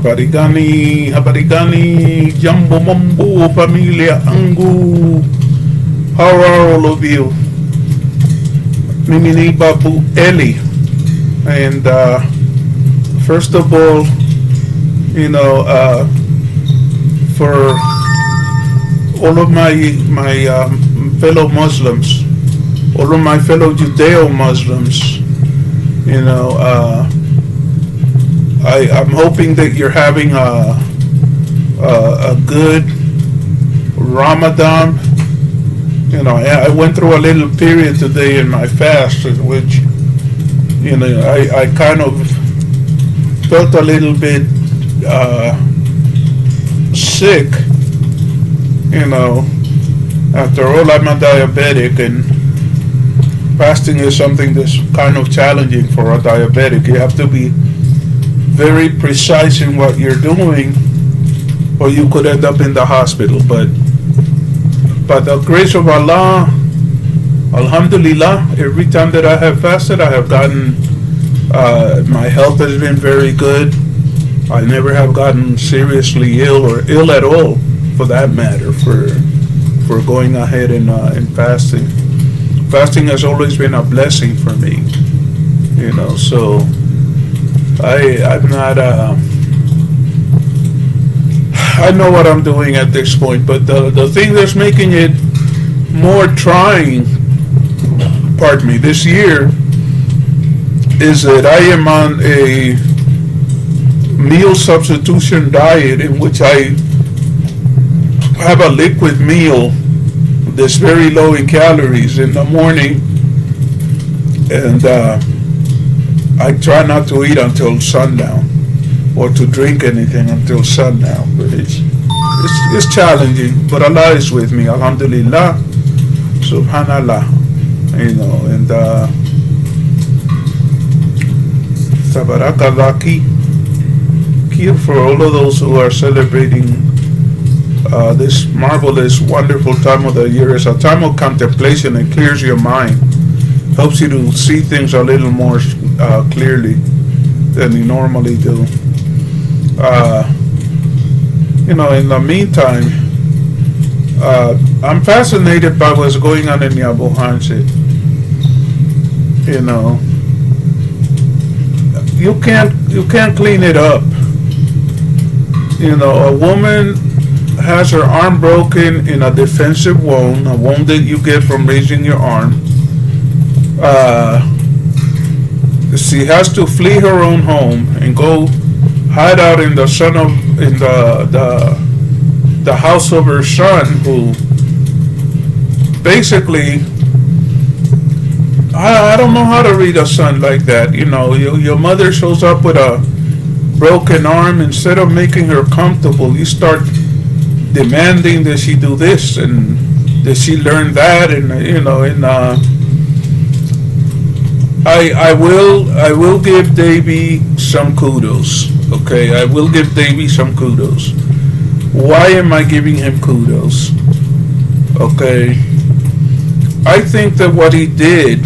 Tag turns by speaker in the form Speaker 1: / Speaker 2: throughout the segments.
Speaker 1: Habarigani, Jambo Mambo, Familia Angu. How are all of you? Mimini Babu Eli. And first of all, for all of my fellow Muslims, all of my fellow Judeo-Muslims, I'm hoping that you're having a good Ramadan. I went through a little period today in my fast in which, I kind of felt a little bit sick. After all, I'm a diabetic, and fasting is something that's kind of challenging for a diabetic. You have to be very precise in what you're doing, or you could end up in the hospital. But by the grace of Allah, Alhamdulillah, every time that I have fasted, I have gotten, my health has been very good. I never have gotten seriously ill, or ill at all, for that matter, for going ahead and fasting. Fasting has always been a blessing for me, so I'm not, I know what I'm doing at this point, but the thing that's making it more trying, this year, is that I am on a meal substitution diet in which I have a liquid meal that's very low in calories in the morning, and I try not to eat until sundown, or to drink anything until sundown. But it's challenging, but Allah is with me, Alhamdulillah, Subhanallah, and Tabarakallah for all of those who are celebrating this marvelous, wonderful time of the year. It's a time of contemplation. It clears your mind, helps you to see things a little more clearly than you normally do. In the meantime, I'm fascinated by what's going on in Abu Hansi. You can't clean it up. A woman has her arm broken in a defensive wound, a wound that you get from raising your arm. She has to flee her own home and go hide out in the the house of her son, who basically, I don't know how to read a son like that. Your mother shows up with a broken arm. Instead of making her comfortable, you start demanding that she do this and that she learn that, and I will give Davy some kudos. Okay, I will give Davy some kudos. Why am I giving him kudos? Okay, I think that what he did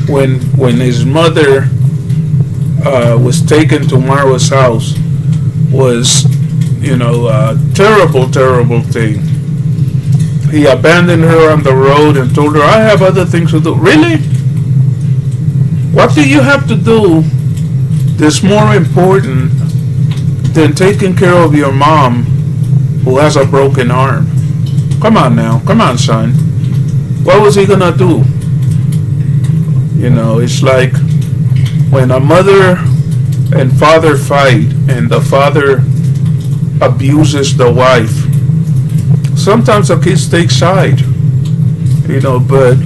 Speaker 1: when his mother was taken to Marwa's house was, a terrible thing. He abandoned her on the road and told her, I have other things to do. Really? What do you have to do that's more important than taking care of your mom who has a broken arm? Come on now. Come on, son. What was he gonna do? It's like when a mother and father fight and the father abuses the wife. Sometimes the kids take side, but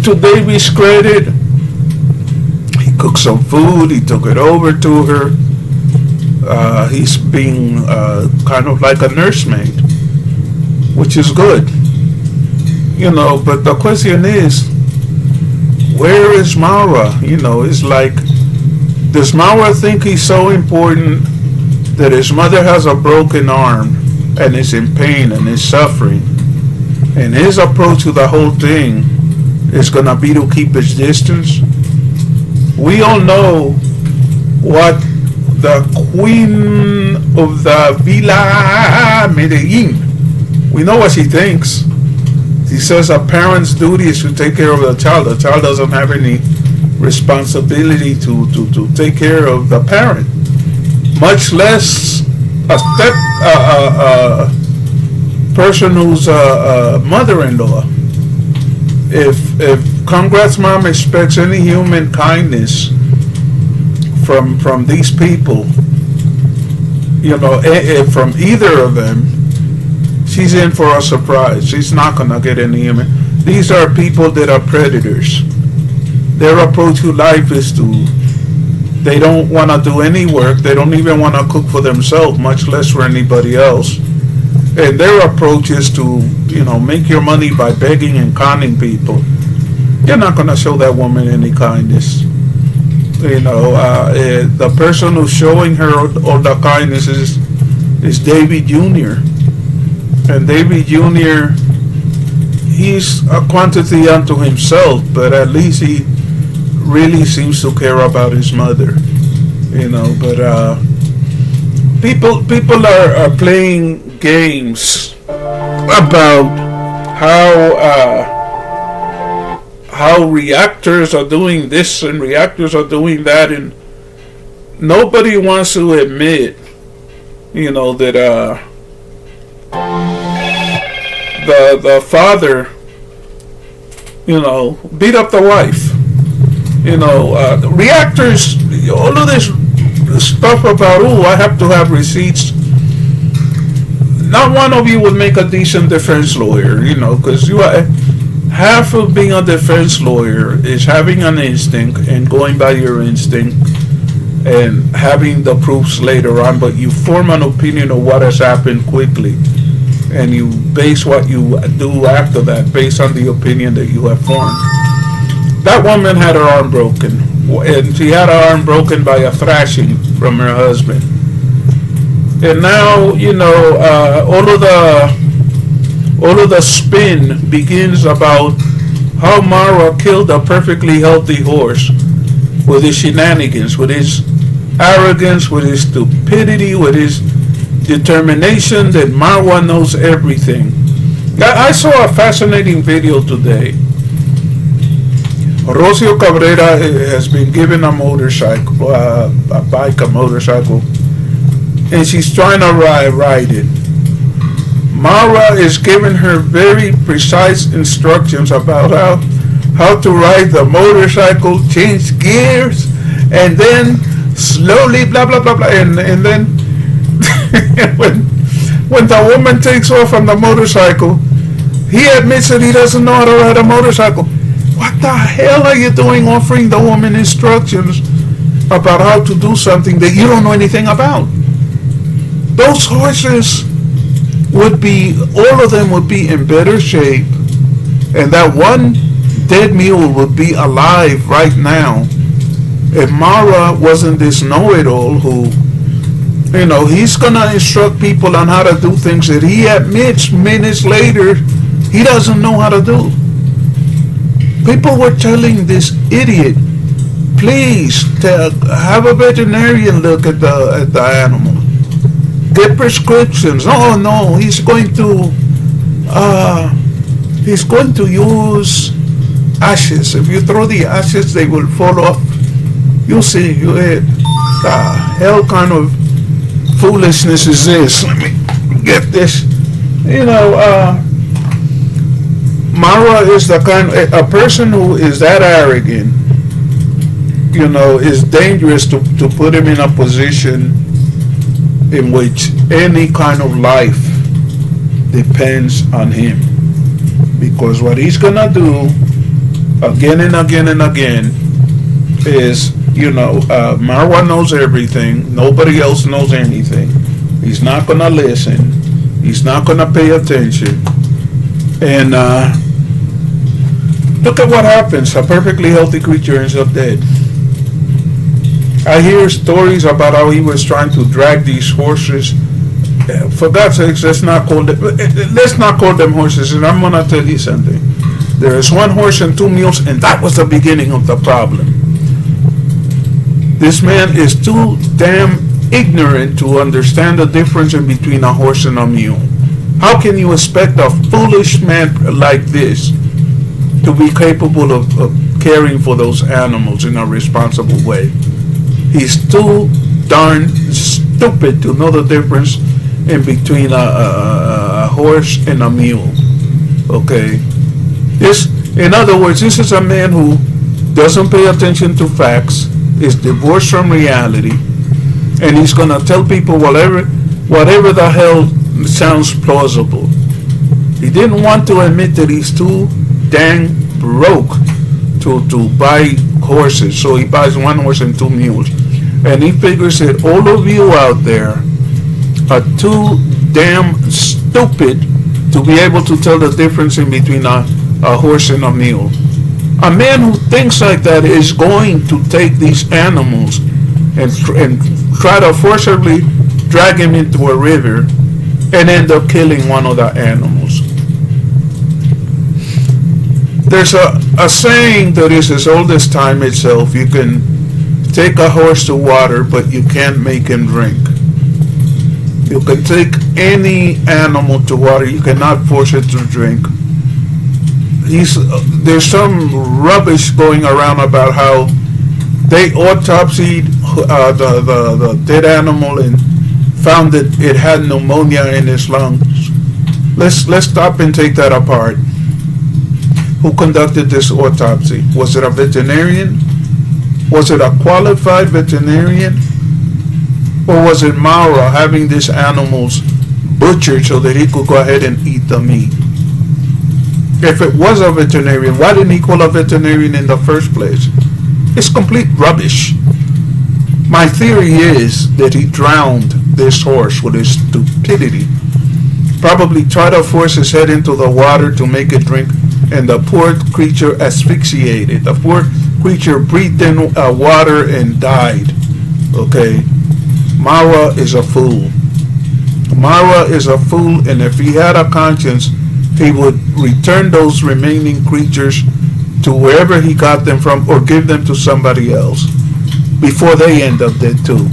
Speaker 1: to Davy's credit, he cooked some food, he took it over to her. He's being kind of like a nursemaid, which is good. But the question is, where is Marwa? It's like, does Marwa think he's so important that his mother has a broken arm and is in pain and is suffering, and his approach to the whole thing is going to be to keep his distance? We all know what the queen of the Villa Medellin. We know what she thinks. She says a parent's duty is to take care of the child. The child doesn't have any responsibility to take care of the parent, much less a person who's a mother-in-law. If Congrars Mom expects any human kindness from these people, from either of them, she's in for a surprise. She's not gonna get any human. These are people that are predators. Their approach to life is they don't want to do any work. They don't even want to cook for themselves, much less for anybody else. And their approach is to, make your money by begging and conning people. You're not going to show that woman any kindness. The person who's showing her all the kindness is Davy Jr. And Davy Jr., he's a quantity unto himself, but at least he really seems to care about his mother, but people are playing games about how reactors are doing this and reactors are doing that, and nobody wants to admit that the father beat up the wife. Reactors, all of this stuff about, I have to have receipts. Not one of you would make a decent defense lawyer, because half of being a defense lawyer is having an instinct and going by your instinct and having the proofs later on, but you form an opinion of what has happened quickly, and you base what you do after that based on the opinion that you have formed. That woman had her arm broken, and she had her arm broken by a thrashing from her husband. And now, all of the spin begins about how Marwa killed a perfectly healthy horse with his shenanigans, with his arrogance, with his stupidity, with his determination that Marwa knows everything. I saw a fascinating video today. Rocio Cabrera has been given a motorcycle, a motorcycle, and she's trying to ride it. Marwa is giving her very precise instructions about how to ride the motorcycle, change gears, and then slowly, blah, blah, blah, blah, and then when the woman takes off on the motorcycle, he admits that he doesn't know how to ride a motorcycle. What the hell are you doing offering the woman instructions about how to do something that you don't know anything about? Those horses all of them would be in better shape, and that one dead mule would be alive right now if Marwa wasn't this know-it-all who, he's gonna instruct people on how to do things that he admits minutes later he doesn't know how to do. People were telling this idiot, please have a veterinarian look at the animal. Get prescriptions. Oh no, he's going to use ashes. If you throw the ashes, they will fall off. You'll see. The hell kind of foolishness is this? Let me get this. Marwa is a person who is that arrogant, is dangerous to put him in a position in which any kind of life depends on him. Because what he's gonna do again and again and again is, Marwa knows everything, nobody else knows anything. He's not gonna listen, he's not gonna pay attention, and look at what happens. A perfectly healthy creature ends up dead. I hear stories about how he was trying to drag these horses. For God's sakes, let's not call them horses. And I'm gonna tell you something. There is one horse and two mules, and that was the beginning of the problem. This man is too damn ignorant to understand the difference in between a horse and a mule. How can you expect a foolish man like this to be capable of caring for those animals in a responsible way? He's too darn stupid to know the difference in between a horse and a mule. Okay? In other words, this is a man who doesn't pay attention to facts, is divorced from reality, and he's going to tell people whatever the hell sounds plausible. He didn't want to admit that he's too dang broke to buy horses, so he buys one horse and two mules. And he figures that all of you out there are too damn stupid to be able to tell the difference in between a horse and a mule. A man who thinks like that is going to take these animals and try to forcibly drag him into a river and end up killing one of the animals. There's a saying that is as old as time itself. You can take a horse to water, but you can't make him drink. You can take any animal to water, you cannot force it to drink. There's some rubbish going around about how they autopsied the dead animal and found that it had pneumonia in its lungs. Let's stop and take that apart. Who conducted this autopsy? Was it a veterinarian? Was it a qualified veterinarian? Or was it Marwa having these animals butchered so that he could go ahead and eat the meat? If it was a veterinarian, why didn't he call a veterinarian in the first place? It's complete rubbish. My theory is that he drowned this horse with his stupidity. Probably tried to force his head into the water to make it drink, and the poor creature asphyxiated. The poor creature breathed in water and died. Okay? Marwa is a fool. Marwa is a fool, and if he had a conscience, he would return those remaining creatures to wherever he got them from, or give them to somebody else before they end up dead too.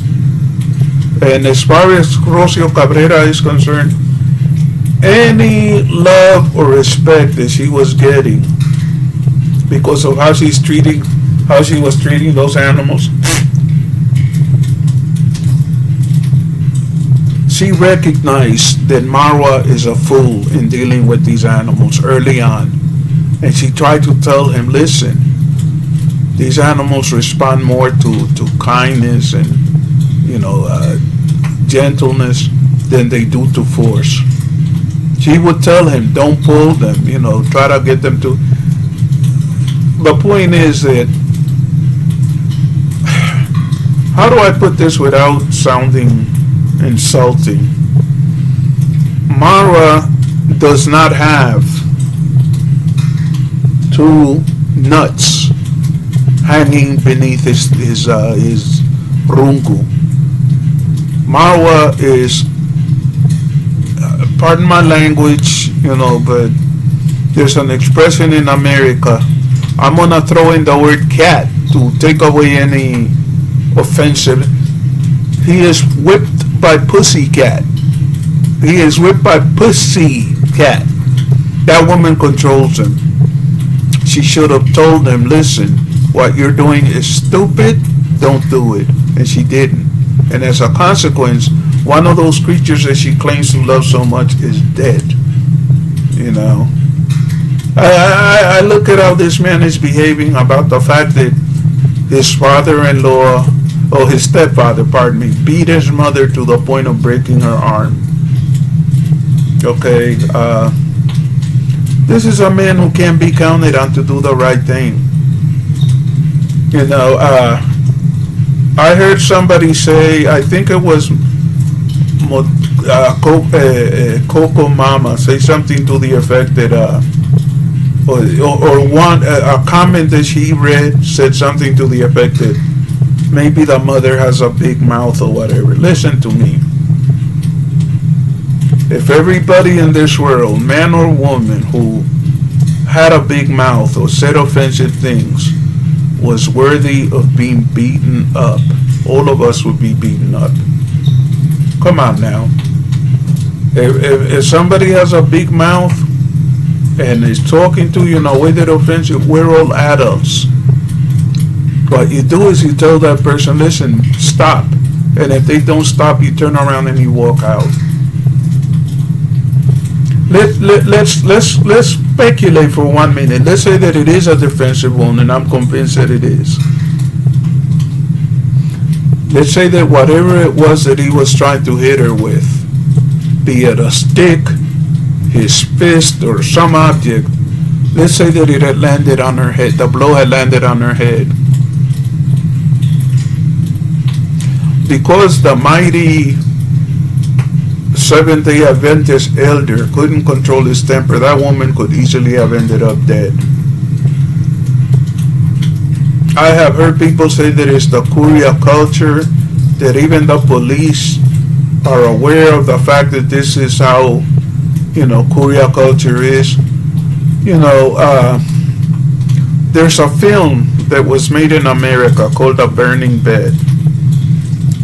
Speaker 1: And as far as Rocio Cabrera is concerned, any love or respect that she was getting because of how she was treating those animals, she recognized that Marwa is a fool in dealing with these animals early on. And she tried to tell him, listen, these animals respond more to kindness and, gentleness than they do to force. She would tell him, don't pull them, try to get them to. The point is that, how do I put this without sounding insulting? Marwa does not have two nuts hanging beneath his rungu. Marwa is, pardon my language, but there's an expression in America. I'm gonna throw in the word cat to take away any offensive. He is whipped by pussy cat. He is whipped by pussy cat. That woman controls him. She should have told him, listen, what you're doing is stupid, don't do it. And she didn't. And as a consequence, one of those creatures that she claims to love so much is dead. I look at how this man is behaving, about the fact that his father-in-law, or his stepfather, pardon me, beat his mother to the point of breaking her arm. Okay, this is a man who can't be counted on to do the right thing. I heard somebody say, I think it was Coco Mama, say something to the effect that, a comment that she read said something to the effect that maybe the mother has a big mouth or whatever. Listen to me. If everybody in this world, man or woman, who had a big mouth or said offensive things was worthy of being beaten up, all of us would be beaten up. Come on now. If somebody has a big mouth and is talking to you in a way that offends you, we're all adults. What you do is you tell that person, listen, stop. And if they don't stop, you turn around and you walk out. Let's speculate for 1 minute. Let's say that it is a defensive wound, and I'm convinced that it is. Let's say that whatever it was that he was trying to hit her with, be it a stick, his fist, or some object, let's say that it had landed on her head, the blow had landed on her head. Because the mighty Seventh-day Adventist elder couldn't control his temper, that woman could easily have ended up dead. I have heard people say that it's the Kuria culture, that even the police are aware of the fact that this is how, Kuria culture is. There's a film that was made in America called The Burning Bed.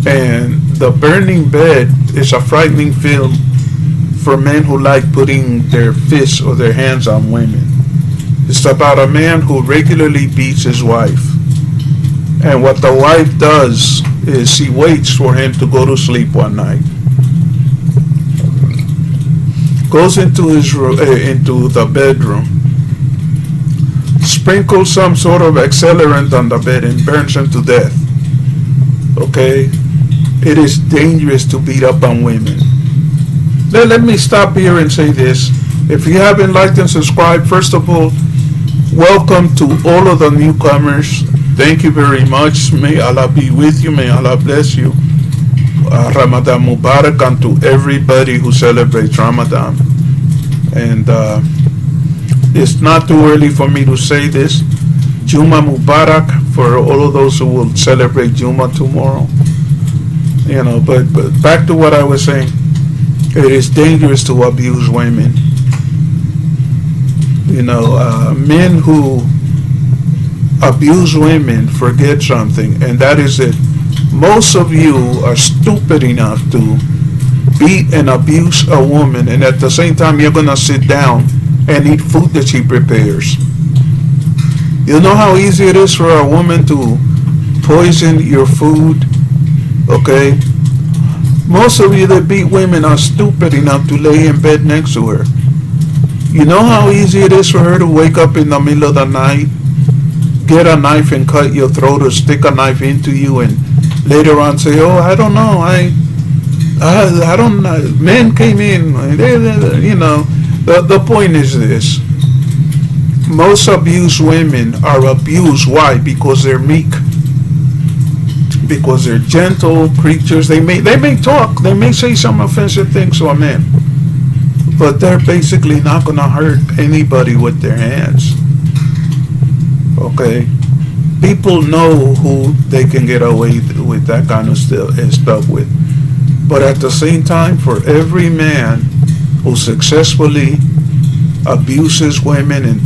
Speaker 1: And The Burning Bed is a frightening film for men who like putting their fists or their hands on women. It's about a man who regularly beats his wife. And what the wife does is she waits for him to go to sleep one night. Goes into the bedroom, sprinkles some sort of accelerant on the bed and burns him to death. Okay? It is dangerous to beat up on women. Let me stop here and say this. If you haven't liked and subscribed, first of all, welcome to all of the newcomers. Thank you very much. May Allah be with you. May Allah bless you. Ramadan Mubarak unto everybody who celebrates Ramadan. And it's not too early for me to say this. Juma Mubarak for all of those who will celebrate Juma tomorrow. But back to what I was saying. It is dangerous to abuse women. Men who abuse women forget something, and that is that most of you are stupid enough to beat and abuse a woman, and at the same time you're gonna sit down and eat food that she prepares. You know how easy it is for a woman to poison your food? Okay? Most of you that beat women are stupid enough to lay in bed next to her. You know how easy it is for her to wake up in the middle of the night, get a knife and cut your throat, or stick a knife into you, and later on say, oh, I don't know, I don't know, men came in, the point is this. Most abused women are abused. Why? Because they're meek. Because they're gentle creatures. They may talk, they may say some offensive things to a man, but they're basically not going to hurt anybody with their hands. Okay? People know who they can get away with that kind of stuff with. But at the same time, for every man who successfully abuses women and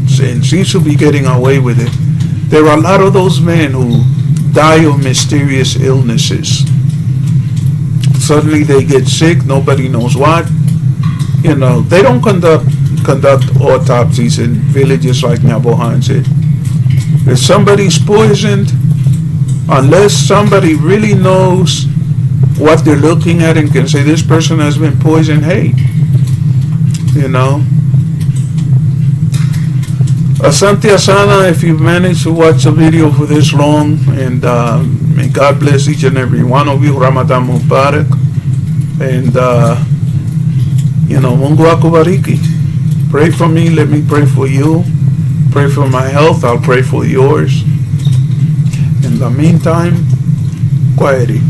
Speaker 1: seems to be getting away with it, there are a lot of those men who die of mysterious illnesses. Suddenly they get sick, nobody knows what. They don't conduct autopsies in villages like Nabohan said. If somebody's poisoned, unless somebody really knows what they're looking at and can say this person has been poisoned, hey, Asante Asana, if you've managed to watch the video for this long, and may God bless each and every one of you. Ramadan Mubarak. And, Mungu akubariki. Pray for me, let me pray for you. Pray for my health, I'll pray for yours. In the meantime, quiety.